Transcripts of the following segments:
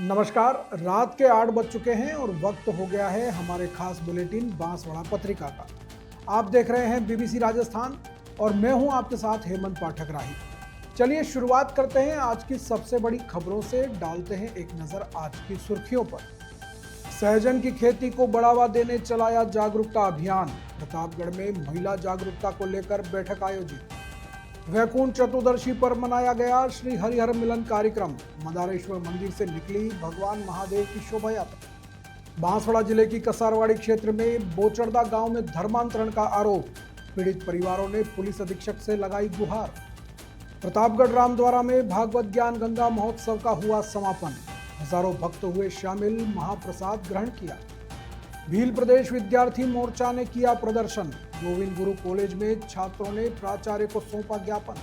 नमस्कार। रात के 8 बज चुके हैं और वक्त हो गया है हमारे खास बुलेटिन बांसवाड़ा पत्रिका का। आप देख रहे हैं बीबीसी राजस्थान और मैं हूं आपके साथ हेमंत पाठक राही। चलिए शुरुआत करते हैं आज की सबसे बड़ी खबरों से। डालते हैं एक नजर आज की सुर्खियों पर। सहजन की खेती को बढ़ावा देने चलाया जागरूकता अभियान। प्रतापगढ़ में महिला जागरूकता को लेकर बैठक आयोजित। वैकुंठ चतुर्दशी पर मनाया गया श्री हरिहर मिलन कार्यक्रम। मदारेश्वर मंदिर से निकली भगवान महादेव की शोभा यात्रा। बांसवाड़ा जिले की कसारवाड़ी क्षेत्र में बोचड़दा गांव में धर्मांतरण का आरोप। पीड़ित परिवारों ने पुलिस अधीक्षक से लगाई गुहार। प्रतापगढ़ रामद्वारा में भागवत ज्ञान गंगा महोत्सव का हुआ समापन। हजारों भक्त हुए शामिल, महाप्रसाद ग्रहण किया। भील प्रदेश विद्यार्थी मोर्चा ने किया प्रदर्शन। गोविंद गुरु कॉलेज में छात्रों ने प्राचार्य को सौंपा ज्ञापन।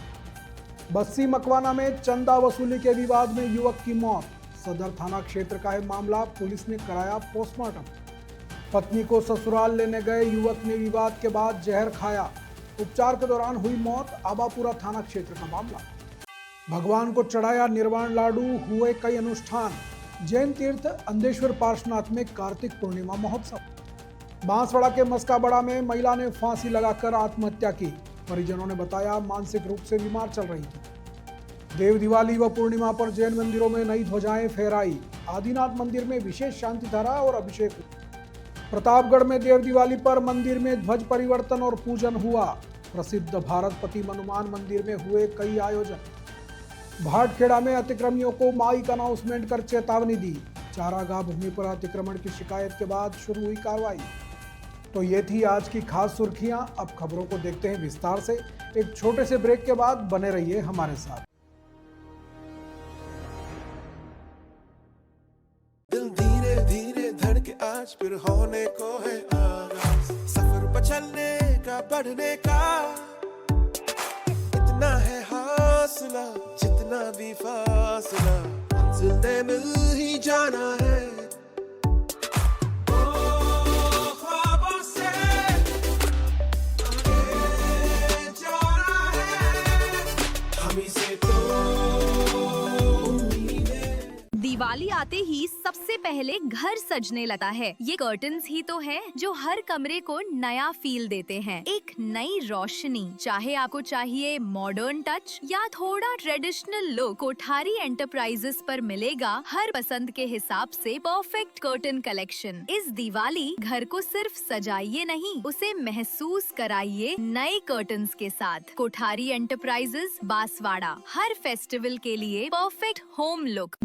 बस्सी मकवाना में चंदा वसूली के विवाद में युवक की मौत। सदर थाना क्षेत्र का है मामला, पुलिस ने कराया पोस्टमार्टम। पत्नी को ससुराल लेने गए युवक ने विवाद के बाद जहर खाया। उपचार के दौरान हुई मौत। आबापुरा थाना क्षेत्र का मामला। भगवान को चढ़ाया निर्वाण लाडू, हुए कई अनुष्ठान। जैन तीर्थ अंधेश्वर पार्श्वनाथ में कार्तिक पूर्णिमा महोत्सव। बांसवाड़ा के मस्काबड़ा में महिला ने फांसी लगाकर आत्महत्या की। परिजनों ने बताया मानसिक रूप से बीमार चल रही थी। देव दिवाली व पूर्णिमा पर जैन मंदिरों में नई ध्वजाएं फहराई। आदिनाथ मंदिर में विशेष शांति धारा और अभिषेक। प्रतापगढ़ में देव दिवाली पर मंदिर में ध्वज परिवर्तन और पूजन हुआ। प्रसिद्ध भारतपति हनुमान मंदिर में हुए कई आयोजन। भाटखेड़ा में अतिक्रमियों को माइक अनाउंसमेंट कर चेतावनी दी। चारागाह भूमि पर अतिक्रमण की शिकायत के बाद शुरू हुई कार्रवाई। तो ये थी आज की खास सुर्खियां। अब खबरों को देखते हैं विस्तार से। एक छोटे से ब्रेक के बाद बने रहिए हमारे साथ। दिल धीरे धीरे धड़के आज फिर होने को है आगाज। सफर पर चलने का, बढ़ने का, इतना है हौसला जितना भी फासला, मंजिल ने मिल ही जाना है। ख्वाबों से आगे जाना है, हम ही से तो दिवाली आते ही सबसे पहले घर सजने लगता है। ये कर्टन्स ही तो हैं जो हर कमरे को नया फील देते हैं, एक नई रोशनी। चाहे आपको चाहिए मॉडर्न टच या थोड़ा ट्रेडिशनल लुक, कोठारी एंटरप्राइजेस पर मिलेगा हर पसंद के हिसाब से परफेक्ट कर्टन कलेक्शन। इस दिवाली घर को सिर्फ सजाइए नहीं, उसे महसूस कराइए नए कर्टन्स के साथ। कोठारी एंटरप्राइजेस बांसवाड़ा, हर फेस्टिवल के लिए परफेक्ट होम लुक।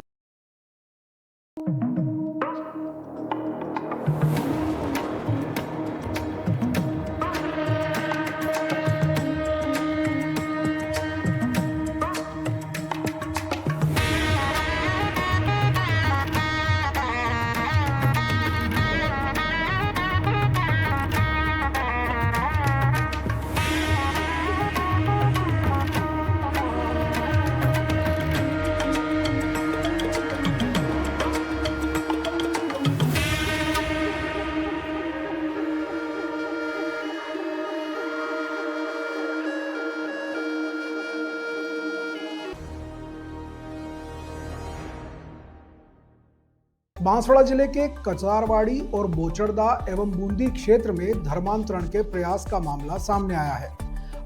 बांसवाड़ा जिले के कचारवाड़ी और बोचड़दा एवं बूंदी क्षेत्र में धर्मांतरण के प्रयास का मामला सामने आया है।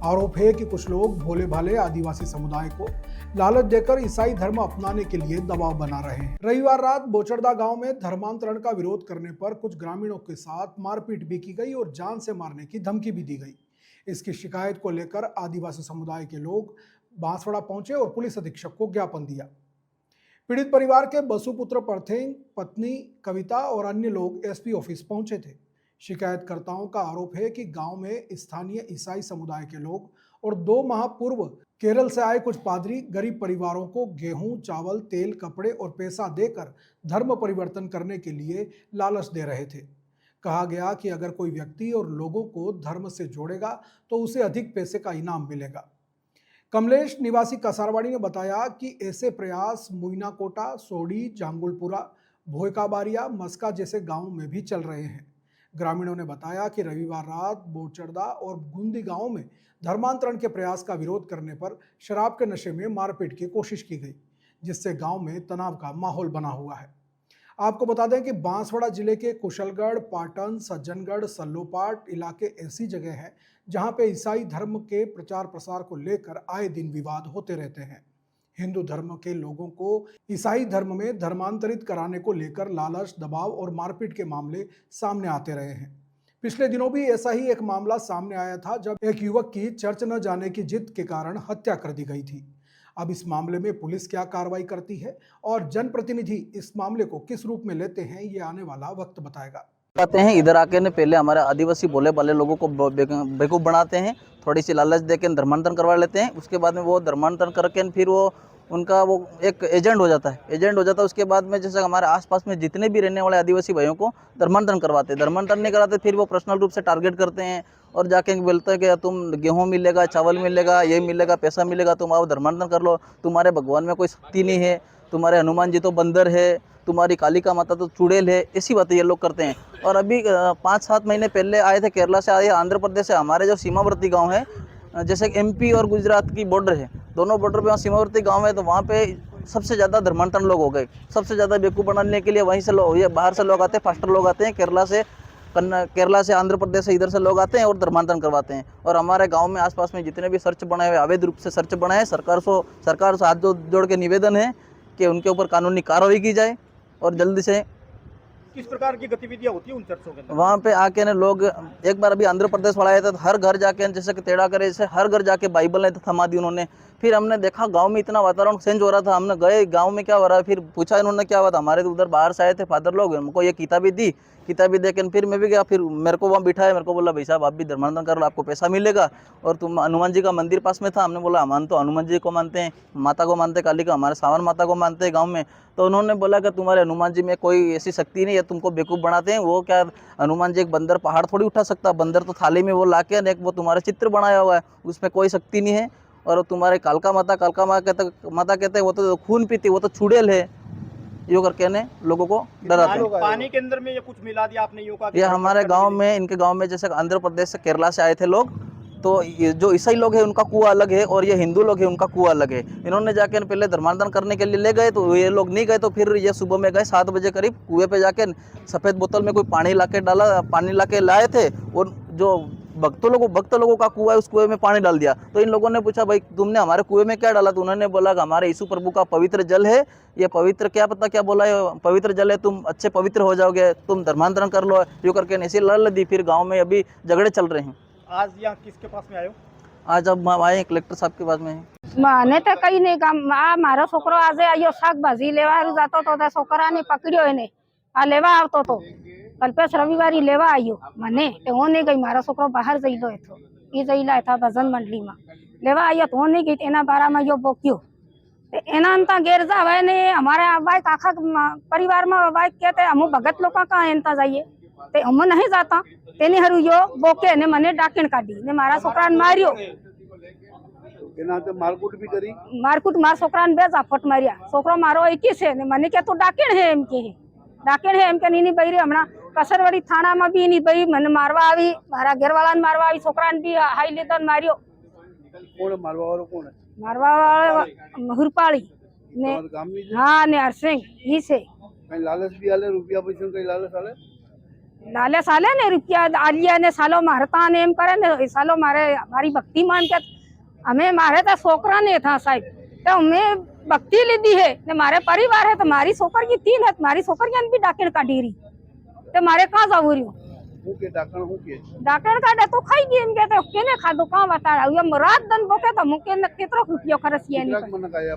आरोप है कि कुछ लोग भोले भाले आदिवासी समुदाय को लालच देकर ईसाई धर्म अपनाने के लिए दबाव बना रहे हैं। रविवार रात बोचड़दा गांव में धर्मांतरण का विरोध करने पर कुछ ग्रामीणों के साथ मारपीट भी की गई और जान से मारने की धमकी भी दी गई। इसकी शिकायत को लेकर आदिवासी समुदाय के लोग बांसवाड़ा पहुंचे और पुलिस अधीक्षक को ज्ञापन दिया। पीड़ित परिवार के बसुपुत्र परथेंग, पत्नी कविता और अन्य लोग एसपी ऑफिस पहुंचे थे। शिकायतकर्ताओं का आरोप है कि गांव में स्थानीय ईसाई समुदाय के लोग और 2 माह पूर्व केरल से आए कुछ पादरी गरीब परिवारों को गेहूं, चावल, तेल, कपड़े और पैसा देकर धर्म परिवर्तन करने के लिए लालच दे रहे थे। कहा गया कि अगर कोई व्यक्ति और लोगों को धर्म से जोड़ेगा तो उसे अधिक पैसे का इनाम मिलेगा। कमलेश निवासी कसारवाड़ी ने बताया कि ऐसे प्रयास मुइनाकोटा, सोडी, जांगुलपुरा, भोयकाबारिया, मस्का जैसे गांवों में भी चल रहे हैं। ग्रामीणों ने बताया कि रविवार रात बोचड़दा और गुंदी गांव में धर्मांतरण के प्रयास का विरोध करने पर शराब के नशे में मारपीट की कोशिश की गई, जिससे गांव में तनाव का माहौल बना हुआ है। आपको बता दें कि बांसवाड़ा जिले के कुशलगढ़, पाटन, सज्जनगढ़, सल्लोपाट इलाके ऐसी जगह है जहां पे ईसाई धर्म के प्रचार प्रसार को लेकर आए दिन विवाद होते रहते हैं। हिंदू धर्म के लोगों को ईसाई धर्म में धर्मांतरित कराने को लेकर लालच, दबाव और मारपीट के मामले सामने आते रहे हैं। पिछले दिनों भी ऐसा ही एक मामला सामने आया था जब एक युवक की चर्च न जाने की जिद के कारण हत्या कर दी गई थी। अब इस मामले में पुलिस क्या कार्रवाई करती है और जनप्रतिनिधि इस मामले को किस रूप में लेते हैं, ये आने वाला वक्त बताएगा। आते हैं इधर आके ने पहले हमारे आदिवासी बोले वाले लोगों को बेवकूफ़ बनाते हैं, थोड़ी सी लालच देकर धर्मांतरण करवा लेते हैं। उसके बाद में वो धर्मांतरण करके फिर वो उनका वो एक एजेंट हो जाता है। उसके बाद में जैसे हमारे आसपास में जितने भी रहने वाले आदिवासी भाइयों को धर्मांतरण करवाते हैं। धर्मांतरण नहीं कराते फिर वो पर्सनल रूप से टारगेट करते हैं और जाके बोलते हैं कि तुम गेहूँ मिलेगा, चावल मिलेगा, ये मिलेगा, पैसा मिलेगा, तुम आओ धर्मांतरण कर लो, तुम्हारे भगवान में कोई शक्ति नहीं है, तुम्हारे हनुमान जी तो बंदर है, तुम्हारी कालिका माता तो चुड़ैल है, ऐसी बातें ये लोग करते हैं। और अभी 5-7 महीने पहले आए थे, केरला से आए, आंध्र प्रदेश से, हमारे जो सीमावर्ती गांव है, जैसे एमपी और गुजरात की बॉर्डर है, दोनों बॉर्डर पे वहाँ सीमावर्ती गांव है, तो वहाँ पे सबसे ज़्यादा धर्मांतरण लोग हो गए। सबसे ज़्यादा बेवकूफ़ बनाने के लिए वहीं से लोग, ये बाहर से लोग आते हैं, फास्टर लोग आते हैं, केरला से आंध्र प्रदेश से, इधर से लोग आते हैं और धर्मांतरण करवाते हैं। और हमारे गांव में आसपास में जितने भी सर्च बनाए हुए, अवैध रूप से सर्च बनाए, सरकार से हाथ जोड़ के निवेदन है कि उनके ऊपर कानूनी कार्रवाई की जाए और जल्दी से। किस प्रकार की गतिविधियां होती है उन चर्चों के अंदर? वहाँ पे आके ने लोग, एक बार अभी आंध्र प्रदेश वाला आया था, तो हर घर जाके जैसे कि टेढ़ा करे, जैसे हर घर जाके बाइबल ने थमा दी उन्होंने। फिर हमने देखा गांव में इतना वातावरण चेंज हो रहा था, हमने गए गांव में क्या हो रहा है, फिर पूछा इन्होंने क्या हुआ था। हमारे तो उधर बाहर से आए थे फादर लोग, हमको ये किताबी दी, किताबी दे के फिर मैं भी गया, फिर मेरे को वहाँ बिठाया, मेरे को बोला भाई साहब आप भी धर्मांतरण कर लो, आपको पैसा मिलेगा। और तुम, हनुमान जी का मंदिर पास में था, हमने बोला हम तो हनुमान जी को मानते हैं, माता को मानते, काली का, हमारे सावन माता को मानते हैं गाँव में। तो उन्होंने बोला कि तुम्हारे हनुमान जी में कोई ऐसी शक्ति नहीं है, तुमको बेवकूफ़ बनाते हैं। वो क्या, हनुमान जी एक बंदर पहाड़ थोड़ी उठा सकता, बंदर तो थाली में वो लाके एक वो तुम्हारा चित्र बनाया हुआ है, उसमें कोई शक्ति नहीं है। और तुम्हारे कालका माता कहते हैं वो तो खून पीती, वो तो चुड़ैल है, यो करके ने लोगों को डराते हैं। पानी के अंदर में ये कुछ मिला दिया आपने, योग का? ये हमारे गांव में, इनके गांव में जैसे आंध्र प्रदेश से, केरला से आए थे लोग, तो ये जो ईसाई लोग हैं उनका कुआं अलग है और ये हिंदू लोग हैं उनका कुआं अलग है। इन्होंने जाके पहले धर्मांतरण करने के लिए ले गए, तो ये लोग नहीं गए, तो फिर ये सुबह में गए 7 बजे करीब, कुएं पे जाके सफ़ेद बोतल में कोई पानी लाके लाए थे, और जो भक्त लोगों का कुआं है, उस कुएं में पानी डाल दिया। तो इन लोगों ने पूछा भाई तुमने हमारे कुएं में क्या डाला, तो उन्होंने बोला कि हमारे यीशु प्रभु का पवित्र जल है, ये पवित्र, क्या पता क्या बोला है, पवित्र जल है, तुम अच्छे पवित्र हो जाओगे, तुम धर्मांतरण कर लो, जो करके ऐसी लड़ दी। फिर गाँव में अभी झगड़े चल रहे हैं। आज यहाँ किसके पास में आए हो? आज अब हम आए कलेक्टर साहब के पास में। મને તો કઈ નહીં કામ, આ મારો છોકરો આજે આવ્યો શાકભાજી લેવા જતો તો છોકરાને પકડ્યો એને, આ લેવા આવતો તો કલ્પેશ રવિવારી લેવા આવ્યો મને, તો હું નહીં ગઈ, મારો છોકરો બહાર જઈલો હતો, એ જઈલા હતા ભજન મંડળીમાં લેવા આવ્યો, તો હું નહીં ગઈ, એના બારામાં જો બોક્યો, એના અંતા ઘેર જાવે ને અમારે બાઈક આખા પરિવારમાં બાઈક કહેતે અમુ ભગત લોકો કાં એનતા જઈએ, તે અમે નહીં જાતા, તેની હારું જો બોકે ને મને ડાકણ કાઢી ને મારા છોકરાને માર્યો, मारकूट भी करी, मारकूट मार छोकराने 2 झापट मार्या, छोकरो मारो एकी छे ने मने के तू डाकेण है एम के, डाकेण है एम के नीनी बईरी हमणा कसरवाड़ी थाना में भी नी बई मने मारवा आवी, मारा घरवाळाने मारवा आवी, छोकराने भी हाई लेदन मार्यो। कोण मारवा वाळो कोण है? मारवा वाळो हुरपाળી ने, हां ने हरसिंह ई छे। कई लालच भी आले, रुपया पैसा कई लालच आले, लालच आले ने रुपया आलिया ने सालो मारता ने एम करे ने, सालो मारे मारी भक्ति मान के અમે મારે તો છોકરા ને था साहब, तो मैं भक्ति लीधी है ने मारे परिवार है, तो मारी छोकरी 3 है, मारी छोकरियां भी डाकण काढी रही, तो मारे कहाँ जाऊ रही हूं के डाकण, हूं के डाकण काढे तो खाई गई इनके, तो केने खाधो कहाँ बताड़ा, ये रात दिन बोके तो मुके न केतरो रुपयो खरसिया नहीं। मन काया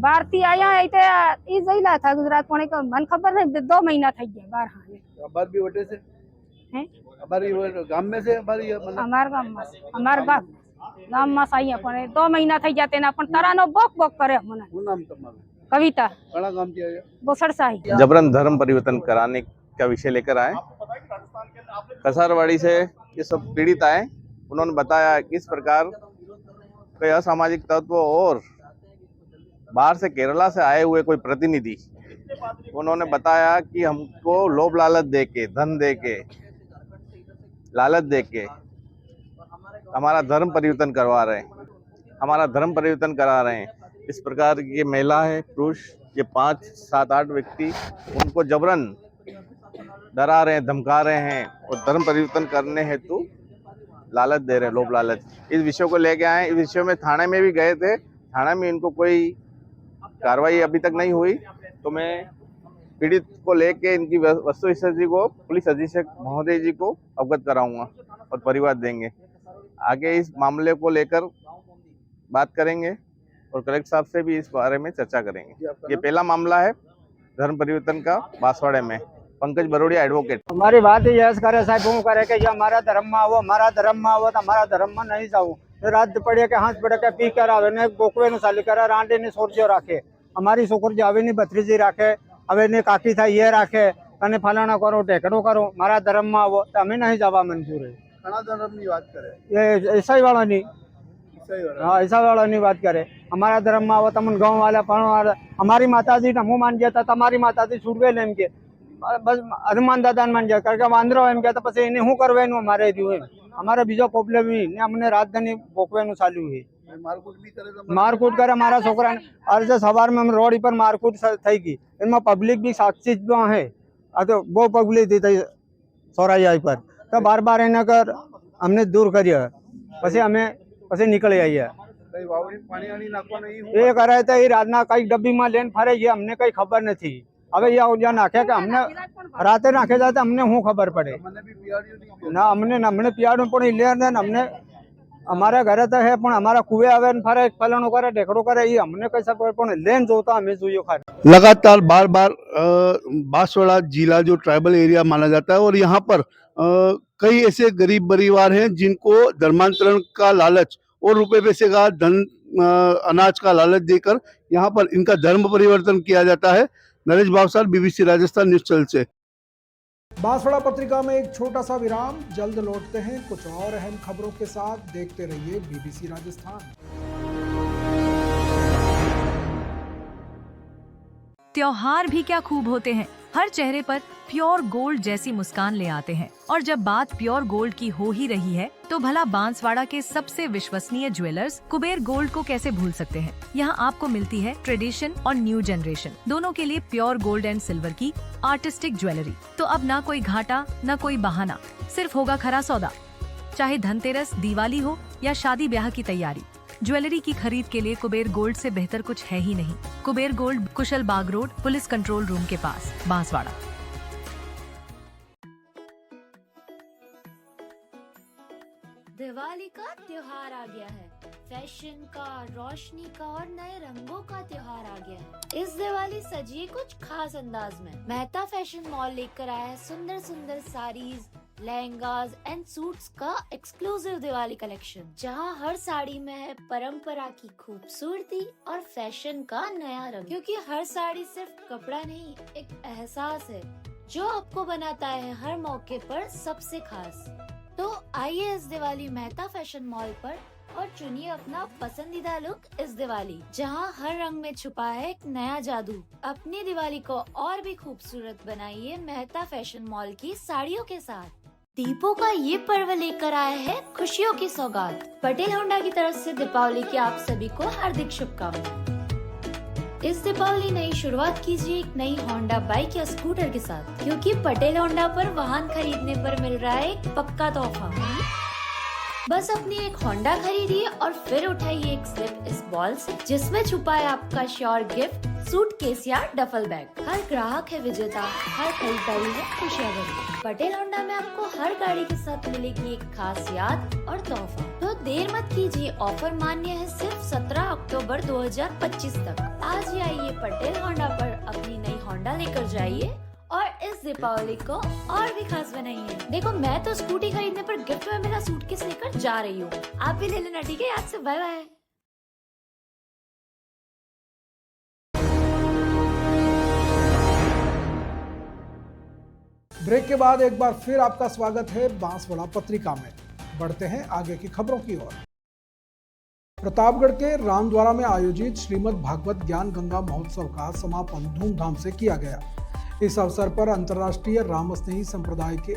भारती आया इते ई जईला था गुजरात, पण एक मन खबर नहीं 2 महीना થઈ ગયા बाहर। हां अबार भी वटे से हैं, अबारी गाम में से, अबारी हमार गाम में, हमार गाम में साई पण 2 महीना થઈ ગયા, તેના પણ તરાનો બોક બોक કરે મને। શું નામ તમારું? कविता कड़ा गाम થી आया? बोसड़ साही। जबरन धर्म परिवर्तन कराने का विषय लेकर आए। कसारवाड़ी से ये सब पीड़ित आए, उन्होंने बताया किस प्रकार कई असामाजिक तत्व और बाहर से केरला से आए हुए कोई प्रतिनिधि, उन्होंने बताया कि हमको लोभ लालच दे के, धन दे के, लालच दे के हमारा धर्म परिवर्तन करवा रहे हैं, हमारा धर्म परिवर्तन करा रहे हैं। इस प्रकार की महिला है, पुरुष ये 5, 7, 8 व्यक्ति उनको जबरन डरा रहे हैं, धमका रहे हैं और धर्म परिवर्तन करने हेतु लालच दे रहे हैं, लोभ लालच। इस विषय को लेके आए, इस विषय में थाने में भी गए थे, थाना में इनको कोई कार्रवाई अभी तक नहीं हुई। तो मैं पीड़ित को लेके इनकी वस्तु स्थिति को पुलिस अधीक्षक महोदय जी को अवगत कराऊंगा और परिवार देंगे। आगे इस मामले को लेकर बात करेंगे और कलेक्टर साहब से भी इस बारे में चर्चा करेंगे। ये पहला मामला है धर्म परिवर्तन का बांसवाड़े में। पंकज बरोड़िया, एडवोकेट। हमारी बात यह करे साहब वो करे कि हमारा धर्म में आओ, हमारा धर्म में आओ तो हमारा धर्म में नहीं जाओ। रात पड़े के हाथ पड़े के पी कर आवे ने बोकवे ने साली करे रांडे ने सोरजो राखे। हमारी छोकर जावे ने भत्रीजी राखे, હવે ને કાકી થાય એ રાખે અને ફલાણા કરો ટેકડો કરો, મારા ધર્મમાં આવો તો અમે નહીં જવા મંજૂર है। ઘણા ધર્મની વાત કરે ये ईसाई वाળાની हाँ ईसाई वाળાની વાત करे। हमारा धर्मમાં આવો તમને गाँव वाला पण हमारी माताजी ने હું માન ગયા તમારી માતાજી છૂટવે ને એમ કે બસ હનુમાન દાદાને માન ગયા કારણ કે વાંદરો એમ કે તો પછી એને શું કરવાનું અમારે રહ્યું એમ અમારે બીજો પ્રોબ્લેમ નહીં ને અમને રાતદાની પોકવાનું ચાલ્યું है। मारकूट करे हमारा छोकरा ने आज सवार में रोड पर मारकूट थी गई, इनमें पब्लिक भी साक्षी है। तो वो पब्लिक थी सोराई आई पर तो बार बार एना कर हमने दूर करिए पछी अमे पछी निकली आई है। ये करे तो ये रातना कई डब्बी में लेन फरे ये हमने कई खबर नहीं। હવે यहाँ नाखे के हमने राते नाखे जाए तो हमने शू खबर पड़े ना हमने पियाड़ू पण ले हमने हमारे घरे तो है पण हमारा कुएं आवे ने फरे फलाणो करे ढेकड़ो करे ये हमने कई खबर पण लेन जोता हमें जोयो खाली। लगातार बार बार बांसवाड़ा जिला जो ट्राइबल एरिया माना जाता है और यहाँ पर कई ऐसे गरीब परिवार हैं जिनको धर्मांतरण का लालच और रुपए पैसे का धन अनाज का लालच देकर यहाँ पर इनका धर्म परिवर्तन किया जाता है। Naresh Bhavsar, BBC Rajasthan news channel से। बांसवाड़ा पत्रिका में एक छोटा सा विराम, जल्द लौटते हैं कुछ और अहम खबरों के साथ। देखते रहिए बीबीसी राजस्थान। त्योहार भी क्या खूब होते हैं, हर चेहरे पर प्योर गोल्ड जैसी मुस्कान ले आते हैं। और जब बात प्योर गोल्ड की हो ही रही है तो भला बांसवाड़ा के सबसे विश्वसनीय ज्वेलर्स कुबेर गोल्ड को कैसे भूल सकते हैं। यहाँ आपको मिलती है ट्रेडिशन और न्यू जनरेशन दोनों के लिए प्योर गोल्ड एंड सिल्वर की आर्टिस्टिक ज्वेलरी। तो अब ना कोई घाटा न कोई बहाना, सिर्फ होगा खरा सौदा। चाहे धनतेरस, दिवाली हो या शादी ब्याह की तैयारी, ज्वेलरी की खरीद के लिए कुबेर गोल्ड से बेहतर कुछ है ही नहीं। कुबेर गोल्ड, कुशल बाग रोड, पुलिस कंट्रोल रूम के पास, बांसवाड़ा। दिवाली का त्योहार आ गया है, फैशन का, रोशनी का और नए रंगों का त्योहार आ गया है। इस दिवाली सजिए कुछ खास अंदाज में। मेहता फैशन मॉल लेकर आया है सुंदर सुंदर साड़ीज, लहंगास एंड सूट्स का एक्सक्लूसिव दिवाली कलेक्शन, जहां हर साड़ी में है परंपरा की खूबसूरती और फैशन का नया रंग। क्योंकि हर साड़ी सिर्फ कपड़ा नहीं, एक एहसास है जो आपको बनाता है हर मौके पर सबसे खास। तो आइए इस दिवाली मेहता फैशन मॉल पर और चुनिए अपना पसंदीदा लुक इस दिवाली, जहां हर रंग में छुपा है एक नया जादू। अपनी दिवाली को और भी खूबसूरत बनाइए मेहता फैशन मॉल की साड़ियों के साथ। दीपों का ये पर्व लेकर आया है खुशियों की सौगात। पटेल होंडा की तरफ से दीपावली की आप सभी को हार्दिक शुभकामनाएं। इस दीपावली नई शुरुआत कीजिए एक नई होंडा बाइक या स्कूटर के साथ, क्योंकि पटेल होंडा पर वाहन खरीदने पर मिल रहा है एक पक्का तोहफा। बस अपनी एक होंडा खरीदिए और फिर उठाइए एक स्लिप इस बॉल से, जिसमें छुपा है आपका श्योर गिफ्ट, सूटकेस या डफल बैग। हर ग्राहक है विजेता, हर खरीदारी है खुशियाँ भरी। पटेल होंडा में आपको हर गाड़ी के साथ मिलेगी एक खास याद और तोहफा। तो देर मत कीजिए, ऑफर मान्य है सिर्फ 17 अक्टूबर 2025 तक। आज ही आइए पटेल होंडा पर अपनी नई होंडा लेकर जाइए और इस दीपावली को और भी खास बनाइए। देखो, मैं तो स्कूटी खरीदने पर गिफ्ट में मेरा सूटकेस लेकर जा रही हूँ, आप भी ले लेना, ठीक है? आज से बाय बाय। ब्रेक के बाद एक बार फिर आपका स्वागत है बांसवाड़ा पत्रिका में। बढ़ते हैं आगे की खबरों की ओर। प्रतापगढ़ के रामद्वारा में आयोजित श्रीमद् भागवत ज्ञान गंगा महोत्सव का समापन धूमधाम से किया गया। इस अवसर पर अंतर्राष्ट्रीय रामस्नेही संप्रदाय के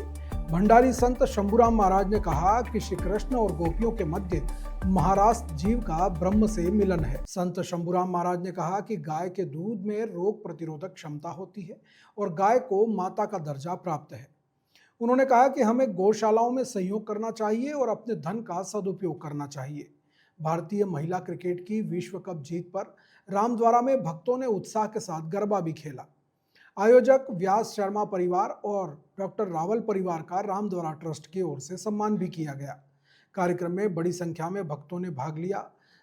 भंडारी संत शंभूराम महाराज ने कहा कि श्री कृष्ण और गोपियों के मध्य महाराष्ट्र जीव का ब्रह्म से मिलन है। संत शंभूराम महाराज ने कहा कि गाय के दूध में रोग प्रतिरोधक क्षमता होती है और गाय को माता का दर्जा प्राप्त है। उन्होंने कहा कि हमें गौशालाओं में सहयोग करना चाहिए और अपने धन का सदुपयोग करना चाहिए। भारतीय महिला क्रिकेट की विश्व कप जीत पर रामद्वारा में भक्तों ने उत्साह के साथ गरबा भी खेला। आयोजक व्यास शर्मा परिवार और डॉक्टर रावल परिवार का रामद्वारा ट्रस्ट की ओर से सम्मान भी किया गया। कार्यक्रम में बड़ी संख्या में भक्तों ने भाग लिया।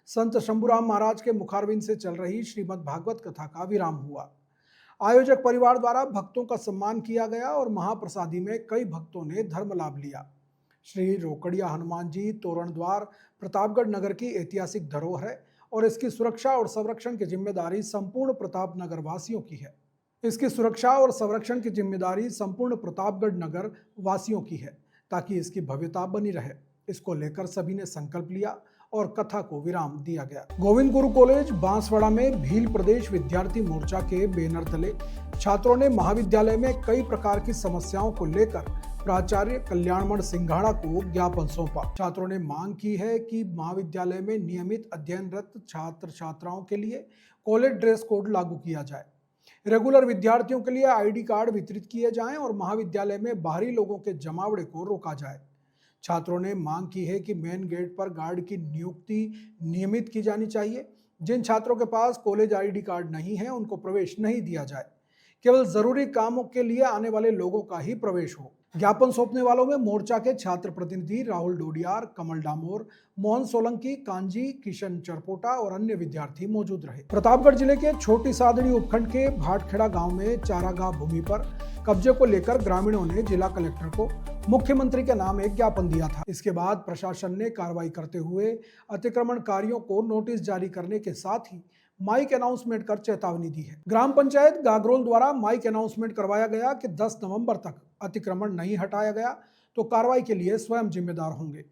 संत शंभूराम महाराज के मुखारविंद से चल रही श्रीमद् भागवत कथा का विराम हुआ। आयोजक परिवार द्वारा भक्तों का सम्मान किया गया और महाप्रसादी में कई भक्तों ने धर्म लाभ लिया। श्री रोकड़िया हनुमान जी तोरण द्वार प्रतापगढ़ नगर की ऐतिहासिक धरोहर है और इसकी सुरक्षा और संरक्षण की जिम्मेदारी संपूर्ण प्रताप नगर वासियों की है। इसकी सुरक्षा और संरक्षण की जिम्मेदारी संपूर्ण प्रतापगढ़ नगर वासियों की है ताकि इसकी भव्यता बनी रहे। इसको लेकर सभी ने संकल्प लिया और कथा को विराम दिया गया। गोविंद गुरु कॉलेज बांसवाड़ा में भील प्रदेश विद्यार्थी मोर्चा के बैनर तले छात्रों ने महाविद्यालय में कई प्रकार की समस्याओं को लेकर प्राचार्य कल्याणमण सिंघाड़ा को ज्ञापन सौंपा। छात्रों ने मांग की है कि महाविद्यालय में नियमित अध्ययनरत छात्र छात्राओं के लिए कॉलेज ड्रेस कोड लागू किया जाए, रेगुलर विद्यार्थियों के लिए आईडी कार्ड वितरित किए जाएं और महाविद्यालय में बाहरी लोगों के जमावड़े को रोका जाए। छात्रों ने मांग की है कि मेन गेट पर गार्ड की नियुक्ति नियमित की जानी चाहिए। जिन छात्रों के पास कॉलेज आईडी कार्ड नहीं है उनको प्रवेश नहीं दिया जाए, केवल जरूरी कामों के लिए आने वाले लोगों का ही प्रवेश हो। ज्ञापन सौंपने वालों में मोर्चा के छात्र प्रतिनिधि राहुल डोडियार, कमल डामोर, मोहन सोलंकी, कांजी, किशन चरपोटा और अन्य विद्यार्थी मौजूद रहे। प्रतापगढ़ जिले के छोटी सादड़ी उपखंड के भाटखेड़ा गांव में चारागाह भूमि पर कब्जे को लेकर ग्रामीणों ने जिला कलेक्टर को मुख्यमंत्री के नाम एक ज्ञापन दिया था। इसके बाद प्रशासन ने कार्रवाई करते हुए अतिक्रमणकारियों को नोटिस जारी करने के साथ ही माइक अनाउंसमेंट कर चेतावनी दी है। ग्राम पंचायत गागरोल द्वारा माइक अनाउंसमेंट करवाया गया कि 10 नवंबर तक अतिक्रमण नहीं हटाया गया तो कार्रवाई के लिए स्वयं जिम्मेदार होंगे।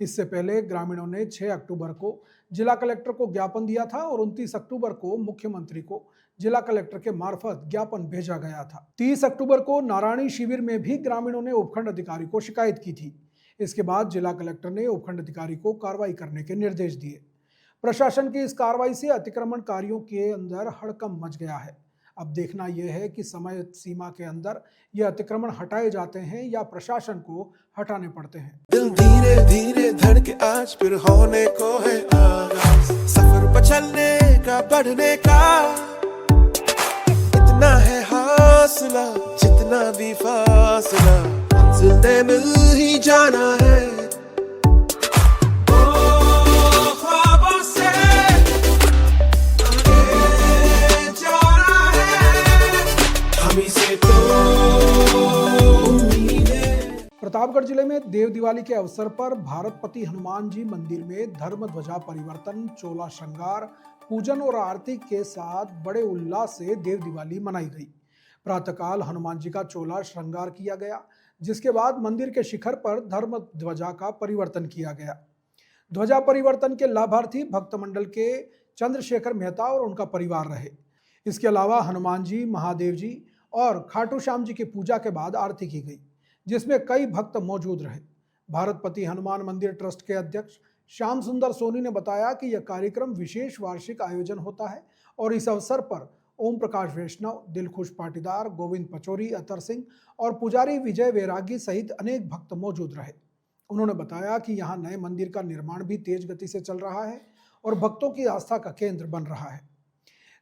इससे पहले ग्रामीणों ने 6 अक्टूबर को जिला कलेक्टर को ज्ञापन दिया था और 29 अक्टूबर को मुख्यमंत्री को जिला कलेक्टर के मार्फत ज्ञापन भेजा गया था। 30 अक्टूबर को नारायणी शिविर में भी ग्रामीणों ने उपखंड अधिकारी को शिकायत की थी। इसके बाद जिला कलेक्टर ने उपखंड अधिकारी को कार्रवाई करने के निर्देश दिए। प्रशासन की इस कार्रवाई से अतिक्रमणकारियों के अंदर हड़कंप मच गया है। अब देखना यह है कि समय सीमा के अंदर ये अतिक्रमण हटाए जाते हैं या प्रशासन को हटाने पड़ते हैं। दिल धीरे धीरे धड़के आज फिर होने को है आगाज, सफर पर चलने का बढ़ने का इतना है हौसला, जितना भी फासला मंजिल ने मिल ही जाना है। प्रतापगढ़ जिले में देव दिवाली के अवसर पर भारतपति हनुमान जी मंदिर में धर्म ध्वजा परिवर्तन, चोला श्रृंगार, पूजन और आरती के साथ बड़े उल्लास से देव दिवाली मनाई गई। प्रातःकाल हनुमान जी का चोला श्रृंगार किया गया, जिसके बाद मंदिर के शिखर पर धर्म ध्वजा का परिवर्तन किया गया। ध्वजा परिवर्तन के लाभार्थी भक्त मंडल के चंद्रशेखर मेहता और उनका परिवार रहे। इसके अलावा हनुमान जी, महादेव जी और खाटू श्याम जी की पूजा के बाद आरती की गई, जिसमें कई भक्त मौजूद रहे। भारतपति हनुमान मंदिर ट्रस्ट के अध्यक्ष श्याम सुंदर सोनी ने बताया कि यह कार्यक्रम विशेष वार्षिक आयोजन होता है और इस अवसर पर ओम प्रकाश वैष्णव, दिलखुश पाटीदार, गोविंद पचौरी, अतर सिंह और पुजारी विजय वैरागी सहित अनेक भक्त मौजूद रहे। उन्होंने बताया कि यहाँ नए मंदिर का निर्माण भी तेज गति से चल रहा है और भक्तों की आस्था का केंद्र बन रहा है।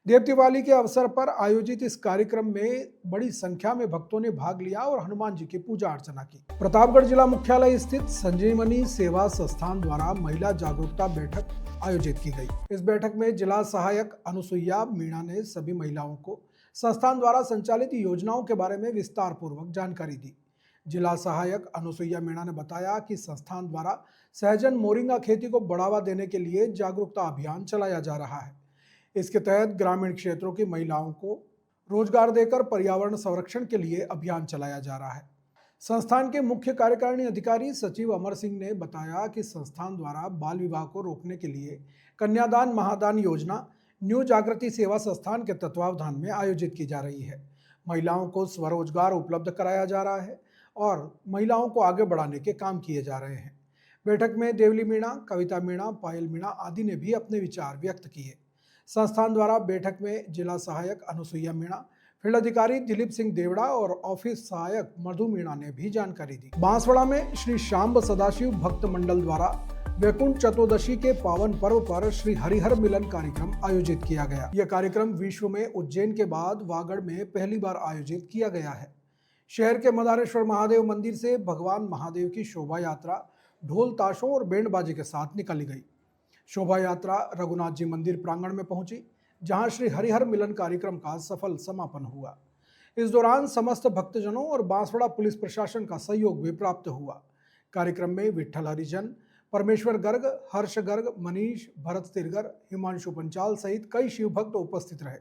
देव दिवाली के अवसर पर आयोजित इस कार्यक्रम में बड़ी संख्या में भक्तों ने भाग लिया और हनुमान जी की पूजा अर्चना की। प्रतापगढ़ जिला मुख्यालय स्थित संजीवनी सेवा संस्थान द्वारा महिला जागरूकता बैठक आयोजित की गई। इस बैठक में जिला सहायक अनुसुईया मीणा ने सभी महिलाओं को संस्थान द्वारा संचालित योजनाओं के बारे में विस्तार पूर्वक जानकारी दी। जिला सहायक अनुसुईया मीणा ने बताया कि संस्थान द्वारा सहजन मोरिंगा खेती को बढ़ावा देने के लिए जागरूकता अभियान चलाया जा रहा है। इसके तहत ग्रामीण क्षेत्रों की महिलाओं को रोजगार देकर पर्यावरण संरक्षण के लिए अभियान चलाया जा रहा है। संस्थान के मुख्य कार्यकारिणी अधिकारी सचिव अमर सिंह ने बताया कि संस्थान द्वारा बाल विवाह को रोकने के लिए कन्यादान महादान योजना न्यू जागृति सेवा संस्थान के तत्वावधान में आयोजित की जा रही है। महिलाओं को स्वरोजगार उपलब्ध कराया जा रहा है और महिलाओं को आगे बढ़ाने के काम किए जा रहे हैं। बैठक में देवली मीणा, कविता मीणा, पायल मीणा आदि ने भी अपने विचार व्यक्त किए। संस्थान द्वारा बैठक में जिला सहायक अनुसुईया मीणा, फील्ड अधिकारी दिलीप सिंह देवड़ा और ऑफिस सहायक मधु मीणा ने भी जानकारी दी। बांसवाड़ा में श्री शांब सदाशिव भक्त मंडल द्वारा वैकुंठ चतुर्दशी के पावन पर्व पर श्री हरिहर मिलन कार्यक्रम आयोजित किया गया। यह कार्यक्रम विश्व में उज्जैन के बाद वागड़ में पहली बार आयोजित किया गया है। शहर के मदारेश्वर महादेव मंदिर से भगवान महादेव की शोभा यात्रा ढोल ताशों और बैंड बाजे के साथ निकाली गई। शोभा यात्रा रघुनाथ जी मंदिर प्रांगण में पहुंची, जहां श्री हरिहर मिलन कार्यक्रम का सफल समापन हुआ। इस दौरान समस्त भक्तजनों और बांसवाड़ा पुलिस प्रशासन का सहयोग भी प्राप्त हुआ। कार्यक्रम में विठ्ठल हरिजन, परमेश्वर गर्ग, हर्ष गर्ग, मनीष, भरत तिरगर, हिमांशु पंचाल सहित कई शिव भक्त उपस्थित रहे।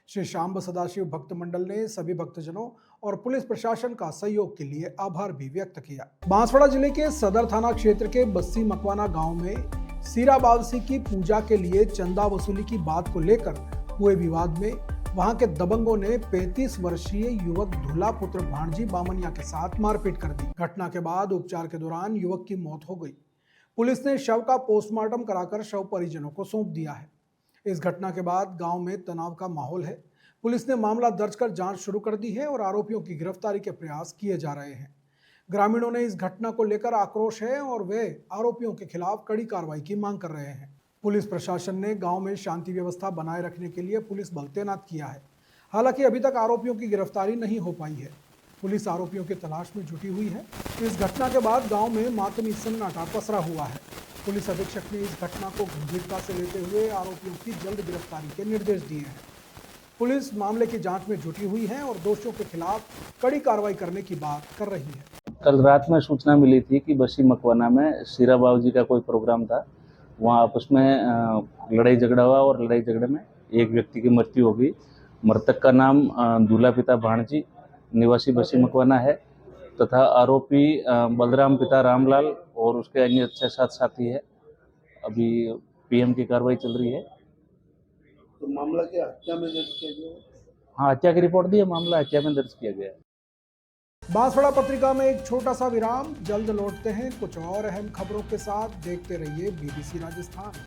श्री शांब सदाशिव भक्त मंडल ने सभी भक्तजनों और पुलिस प्रशासन का सहयोग के लिए आभार भी व्यक्त किया। बांसवाड़ा जिले के सदर थाना क्षेत्र के बस्सी मकवाना गांव में सीरा बावसी की पूजा के लिए चंदा वसूली की बात को लेकर हुए विवाद में वहां के दबंगों ने 35 वर्षीय युवक धुला पुत्र भाणजी बामनिया के साथ मारपीट कर दी। घटना के बाद उपचार के दौरान युवक की मौत हो गई। पुलिस ने शव का पोस्टमार्टम कराकर शव परिजनों को सौंप दिया है। इस घटना के बाद गांव में तनाव का माहौल है। पुलिस ने मामला दर्ज कर जांच शुरू कर दी है और आरोपियों की गिरफ्तारी के प्रयास किए जा रहे हैं। ग्रामीणों ने इस घटना को लेकर आक्रोश है और वे आरोपियों के खिलाफ कड़ी कार्रवाई की मांग कर रहे हैं। पुलिस प्रशासन ने गांव में शांति व्यवस्था बनाए रखने के लिए पुलिस बल तैनात किया है। हालांकि अभी तक आरोपियों की गिरफ्तारी नहीं हो पाई है। पुलिस आरोपियों की तलाश में जुटी हुई है। इस घटना के बाद गांव में मातमी सन्नाटा पसरा हुआ है। पुलिस अधीक्षक ने इस घटना को गंभीरता से लेते हुए आरोपियों की जल्द गिरफ्तारी के निर्देश दिए हैं। पुलिस मामले की जांच में जुटी हुई है और दोषियों के खिलाफ कड़ी कार्रवाई करने की बात कर रही है। कल रात में सूचना मिली थी कि बस्सी मकवाना में सीरा बाबूजी का कोई प्रोग्राम था। वहाँ आपस में लड़ाई झगड़ा हुआ और लड़ाई झगड़े में एक व्यक्ति की मृत्यु हो गई। मृतक का नाम दूल्हा पिता भाणजी निवासी बस्सी मकवाना है तथा आरोपी बलराम पिता रामलाल और उसके अन्य 6-7 साथी है। अभी पीएम की कार्रवाई चल रही है। तो मामला क्या हत्या में दर्ज किया गया? हाँ, हत्या की रिपोर्ट दी है। मामला हत्या में दर्ज किया गया है। बांसवाड़ा पत्रिका में एक छोटा सा विराम, जल्द लौटते हैं कुछ और अहम खबरों के साथ। देखते रहिए बीबीसी राजस्थान।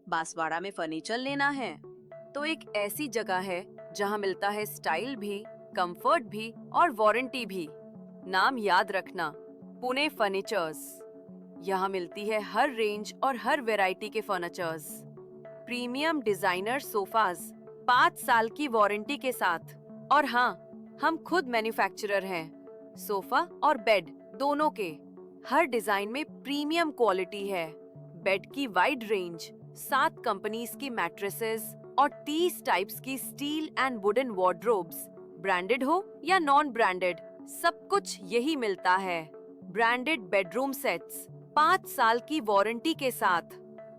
बांसवाड़ा में फर्नीचर लेना है तो एक ऐसी जगह है जहां मिलता है स्टाइल भी, कंफर्ट भी और वारंटी भी। नाम याद रखना, पुणे फर्नीचर्स। यहाँ मिलती है हर रेंज और हर वैरायटी के फर्नीचर्स। प्रीमियम डिजाइनर सोफाज 5 साल की वारंटी के साथ। और हाँ, हम खुद मैन्युफैक्चरर हैं। सोफा और बेड दोनों के। हर डिजाइन में प्रीमियम क्वालिटी है। बेड की वाइड रेंज, 7 कंपनीज की मैट्रेसेस और 30 टाइप्स की steel and wooden wardrobes. Branded हो या नॉन ब्रांडेड, सब कुछ यही मिलता है। ब्रांडेड बेडरूम सेट्स 5 साल की वारंटी के साथ।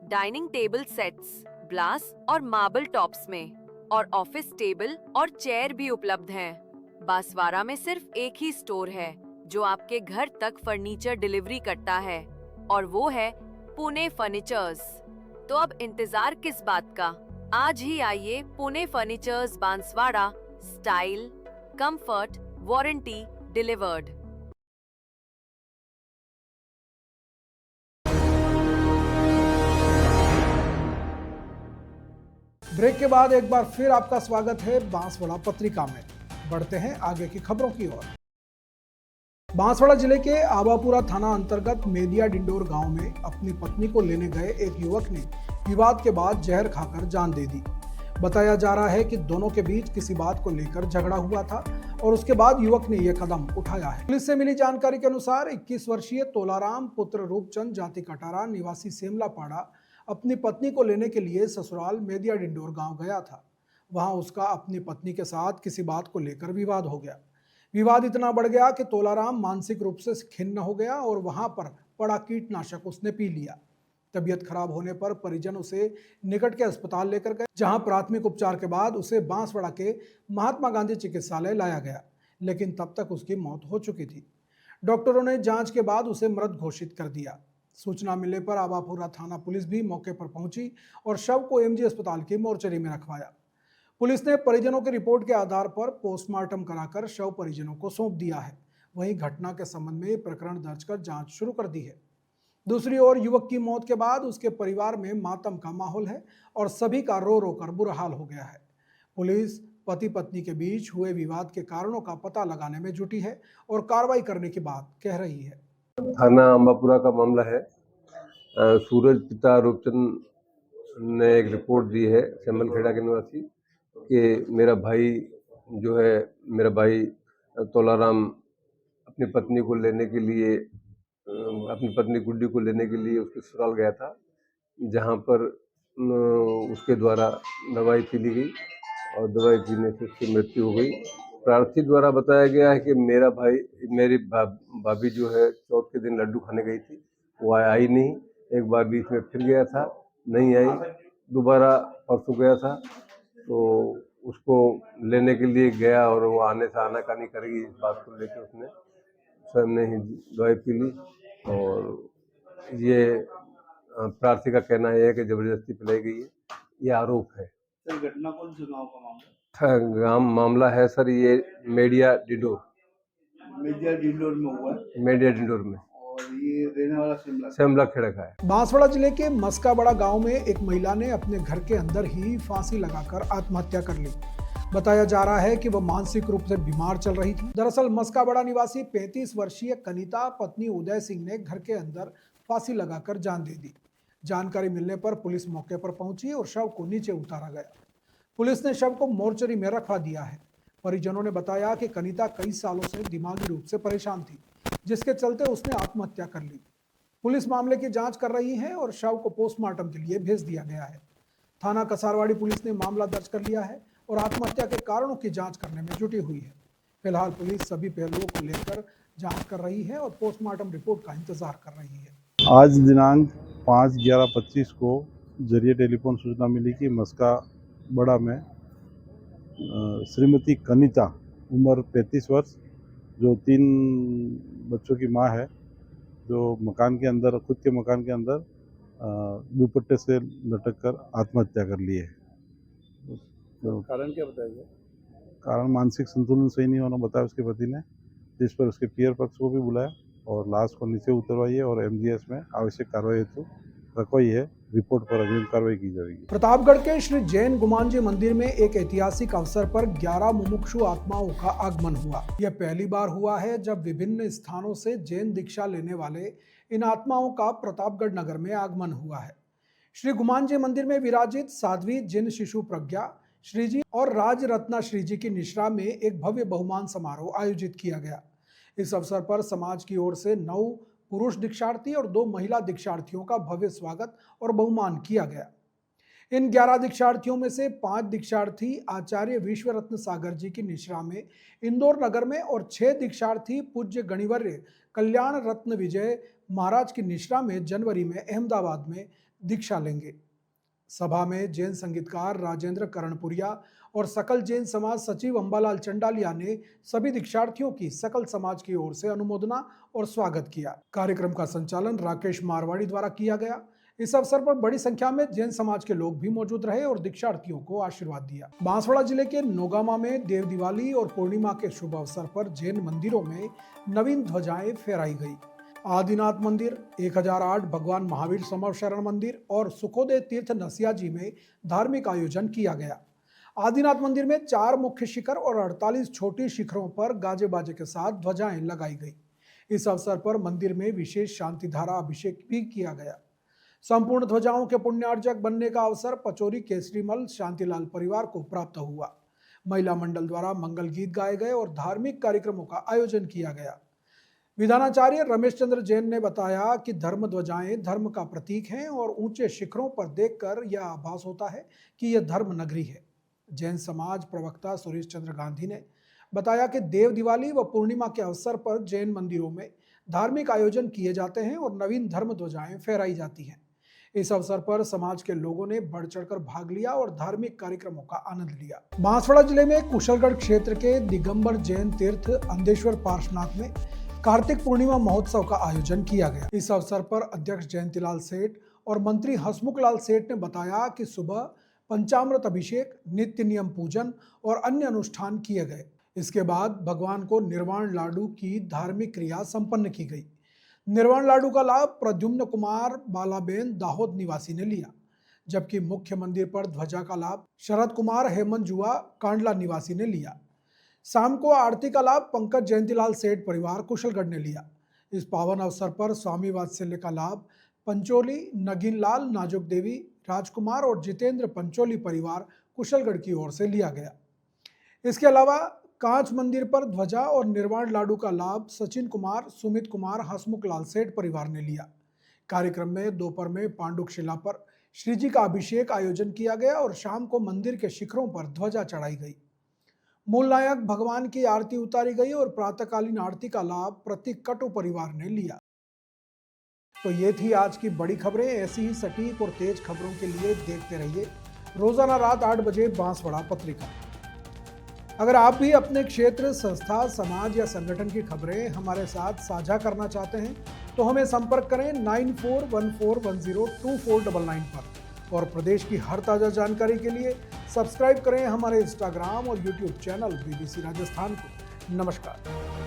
डाइनिंग टेबल सेट्स ग्लास और मार्बल टॉप्स में। और ऑफिस टेबल और चेयर भी उपलब्ध हैं। बांसवाड़ा में सिर्फ एक ही स्टोर है जो आपके घर तक फर्नीचर डिलीवरी करता है और वो है पुणे फर्नीचर्स। तो अब इंतजार किस बात का, आज ही आइए Pune furnitures Banswara. Style, comfort, warranty delivered. Break के बाद एक बार फिर आपका स्वागत है बांसवाड़ा पत्रिका में। बढ़ते हैं आगे की खबरों की ओर। बांसवाड़ा जिले के आबापुरा थाना अंतर्गत मेदिया डिंडोर गांव में अपनी पत्नी को लेने गए एक युवक ने विवाद के बाद जहर खाकर जान दे दी। बताया जा रहा है कि दोनों के बीच किसी बात को लेकर झगड़ा हुआ था और उसके बाद युवक ने यह कदम उठाया है। पुलिस से मिली जानकारी के अनुसार 21 वर्षीय तोलाराम पुत्र रूपचंद जाति कटारा निवासी सेमलापाड़ा अपनी पत्नी को लेने के लिए ससुराल मेदिया डिंडोर गांव गया था। वहां उसका अपनी पत्नी के साथ किसी बात को लेकर विवाद हो गया। विवाद इतना बढ़ गया कि तोलाराम मानसिक रूप से खिन्न हो गया और वहां पर पड़ा कीटनाशक उसने पी लिया। तबीयत खराब होने पर परिजन उसे निकट के अस्पताल लेकर गए, जहां प्राथमिक उपचार के बाद उसे बांसवाड़ा के महात्मा गांधी चिकित्सालय लाया गया, लेकिन तब तक उसकी मौत हो चुकी थी। डॉक्टरों ने जांच के बाद उसे मृत घोषित कर दिया। सूचना मिलने पर आबापुरा थाना पुलिस भी मौके पर पहुंची और शव को एमजी अस्पताल की मोर्चरी में रखवाया। पुलिस ने परिजनों की रिपोर्ट के आधार पर पोस्टमार्टम कराकर शव परिजनों को सौंप दिया है। वहीं घटना के संबंध में प्रकरण दर्ज कर जांच शुरू कर दी है। दूसरी ओर युवक की मौत के बाद उसके परिवार में मातम का माहौल है और सभी का रो रो कर बुरा हाल हो गया है। पुलिस पति पत्नी के बीच हुए विवाद के कारणों का पता लगाने में जुटी है और कार्रवाई करने की बात कह रही है। थाना अंबापुरा का मामला है। सूरज पिता रूपचंद ने एक रिपोर्ट दी है सेमलखेड़ा के निवासी कि मेरा भाई तोलाराम अपनी पत्नी को लेने के लिए अपनी पत्नी गुड्डी को लेने के लिए उसके ससुराल गया था, जहां पर उसके द्वारा दवाई पी ली गई और दवाई पीने से उसकी मृत्यु हो गई। प्रार्थी द्वारा बताया गया है कि मेरी भाभी जो है चौथ के दिन लड्डू खाने गई थी, वो आई नहीं। एक बार बीच में फिर गया था, नहीं आई। दोबारा परसों गया था तो उसको लेने के लिए गया और वो आने से आनाकानी करेगी, इस बात को लेकर उसने स्वयं ने ही दवाई पी ली। और ये प्रार्थी का कहना है कि जबरदस्ती पिलाई गई है, ये आरोप है। सर, घटना कौन से गांव का मामला? गांव मामला है सर ये मेदिया डिंडोर में हुआ है। मेदिया डिंडोर में, और ये रहने वाला सेमलाखेड़ा का है। बांसवाड़ा जिले के मस्काबड़ा गांव में एक महिला ने अपने घर के अंदर ही फांसी लगाकर आत्महत्या कर ली। बताया जा रहा है कि वह मानसिक रूप से बीमार चल रही थी। दरअसल मस्काबड़ा निवासी 35 वर्षीय कनिता पत्नी उदय सिंह ने घर के अंदर फांसी लगाकर जान दे दी। जानकारी मिलने पर पुलिस मौके पर पहुंची और शव को नीचे उतारा गया। पुलिस ने शव को मोर्चरी में रखवा दिया है। परिजनों ने बताया कि कनिता कई सालों से दिमागी रूप से परेशान थी, जिसके चलते उसने आत्महत्या कर ली। पुलिस मामले की जांच कर रही है और शव को पोस्टमार्टम के लिए भेज दिया गया है। थाना कसारवाड़ी पुलिस ने मामला दर्ज कर लिया है और आत्महत्या के कारणों की जांच करने में जुटी हुई है। फिलहाल पुलिस सभी पहलुओं को लेकर जांच कर रही है और पोस्टमार्टम रिपोर्ट का इंतजार कर रही है। आज दिनांक 5/11/25 को जरिए टेलीफोन सूचना मिली कि मस्काबड़ा में श्रीमती कनिता उम्र 35 वर्ष, जो 3 बच्चों की मां है, जो खुद के मकान के अंदर दुपट्टे से लटक कर आत्महत्या कर ली है। तो कारण क्या बताया गया? कारण मानसिक संतुलन सही नहीं होना बताया उसके पति ने, जिस पर उसके पियर पक्ष को भी बुलाया और लाश को नीचे उतरवाई है और एमजीएस में आवश्यक कार्रवाई हेतु रखवाई है। रिपोर्ट पर अग्रिम कार्रवाई की जाएगी। प्रतापगढ़ के श्री जैन गुमान जी मंदिर में एक ऐतिहासिक अवसर पर 11 मुमुक्षु आत्माओं का आगमन हुआ। यह पहली बार हुआ है जब विभिन्न स्थानों से जैन दीक्षा लेने वाले इन आत्माओं का प्रतापगढ़ नगर में आगमन हुआ है। श्री गुमान जी मंदिर में विराजित साध्वी जिन शिशु प्रज्ञा श्री जी और राज रत्ना श्री जी की निश्रा में एक भव्य बहुमान समारोह आयोजित किया गया। इस अवसर पर समाज की ओर से 9 पुरुष दीक्षार्थी और 2 महिला दीक्षार्थियों का भव्य स्वागत और बहुमान किया गया। इन 11 दीक्षार्थियों में से 5 दीक्षार्थी आचार्य विश्वरत्न सागर जी की निश्रा में इंदौर नगर में और 6 दीक्षार्थी पूज्य गणिवर्य कल्याण रत्न विजय महाराज की निश्रा में जनवरी में अहमदाबाद में दीक्षा लेंगे। सभा में जैन संगीतकार राजेंद्र कर्णपुरिया और सकल जैन समाज सचिव अंबालाल चंडालिया ने सभी दीक्षार्थियों की सकल समाज की ओर से अनुमोदना और स्वागत किया। कार्यक्रम का संचालन राकेश मारवाड़ी द्वारा किया गया। इस अवसर पर बड़ी संख्या में जैन समाज के लोग भी मौजूद रहे और दीक्षार्थियों को आशीर्वाद दिया। बांसवाड़ा जिले के नोगामा में देव दिवाली और पूर्णिमा के शुभ अवसर पर जैन मंदिरों में नवीन ध्वजाएं फहराई गई। आदिनाथ मंदिर, 1008 भगवान महावीर समर शरण मंदिर और सुखोदय तीर्थ नसियाजी में धार्मिक आयोजन किया गया। आदिनाथ मंदिर में 4 मुख्य शिखर और 48 छोटी शिखरों पर गाजे बाजे के साथ ध्वजाएं लगाई गई। इस अवसर पर मंदिर में विशेष शांति धारा अभिषेक भी किया गया। संपूर्ण ध्वजाओं के पुण्यार्जक बनने का अवसर पचौरी केसरीमल शांतिलाल परिवार को प्राप्त हुआ। महिला मंडल द्वारा मंगल गीत गाए गए और धार्मिक कार्यक्रमों का आयोजन किया गया। विधानाचार्य रमेश चंद्र जैन ने बताया कि धर्म ध्वजाएं धर्म का प्रतीक हैं और ऊंचे शिखरों पर देखकर यह आभास होता है कि यह धर्म नगरी है। जैन समाज प्रवक्ता सुरेश चंद्र गांधी ने बताया कि देव दिवाली व पूर्णिमा के अवसर पर जैन मंदिरों में धार्मिक आयोजन किए जाते हैं और नवीन धर्म ध्वजाएं फहराई जाती हैं। इस अवसर पर समाज के लोगों ने बढ़ चढ़कर भाग लिया और धार्मिक कार्यक्रमों का आनंद लिया। बांसवाड़ा जिले में कुशलगढ़ क्षेत्र के दिगंबर जैन तीर्थ अंधेश्वर पार्श्वनाथ में कार्तिक पूर्णिमा महोत्सव का आयोजन किया गया। इस अवसर पर अध्यक्ष जयंतीलाल सेठ और मंत्री हसमुख लाल सेठ ने बताया कि सुबह पंचामृत अभिषेक, नित्य नियम पूजन और अन्य अनुष्ठान किए गए। इसके बाद भगवान को निर्वाण लाडू की धार्मिक क्रिया संपन्न की गई। निर्वाण लाडू का लाभ प्रद्युम्न कुमार बालाबेन दाहोद निवासी ने लिया, जबकि मुख्य मंदिर पर ध्वजा का लाभ शरद कुमार हेमंत जुआ कांडला निवासी ने लिया। शाम को आरती का लाभ पंकज जयंतीलाल सेठ परिवार कुशलगढ़ ने लिया। इस पावन अवसर पर स्वामी वात्सल्य का लाभ पंचोली नगीन लाल, नाजुक देवी, राजकुमार और जितेंद्र पंचोली परिवार कुशलगढ़ की ओर से लिया गया। इसके अलावा कांच मंदिर पर ध्वजा और निर्वाण लाडू का लाभ सचिन कुमार, सुमित कुमार, हसमुख लाल सेठ परिवार ने लिया। कार्यक्रम में दोपहर में पांडुक शिला पर श्रीजी का अभिषेक आयोजन किया गया और शाम को मंदिर के शिखरों पर ध्वजा चढ़ाई गई। मूल नायक भगवान की आरती उतारी गई और प्रातःकालीन आरती का लाभ प्रतीक कटु परिवार ने लिया। तो ये थी आज की बड़ी खबरें। ऐसी ही सटीक और तेज खबरों के लिए देखते रहिए रोजाना रात 8 बजे बांसवाड़ा पत्रिका। अगर आप भी अपने क्षेत्र, संस्था, समाज या संगठन की खबरें हमारे साथ साझा करना चाहते हैं तो हमें संपर्क करें 9414102499 पर और प्रदेश की हर ताज़ा जानकारी के लिए सब्सक्राइब करें हमारे इंस्टाग्राम और यूट्यूब चैनल BBC राजस्थान को। नमस्कार।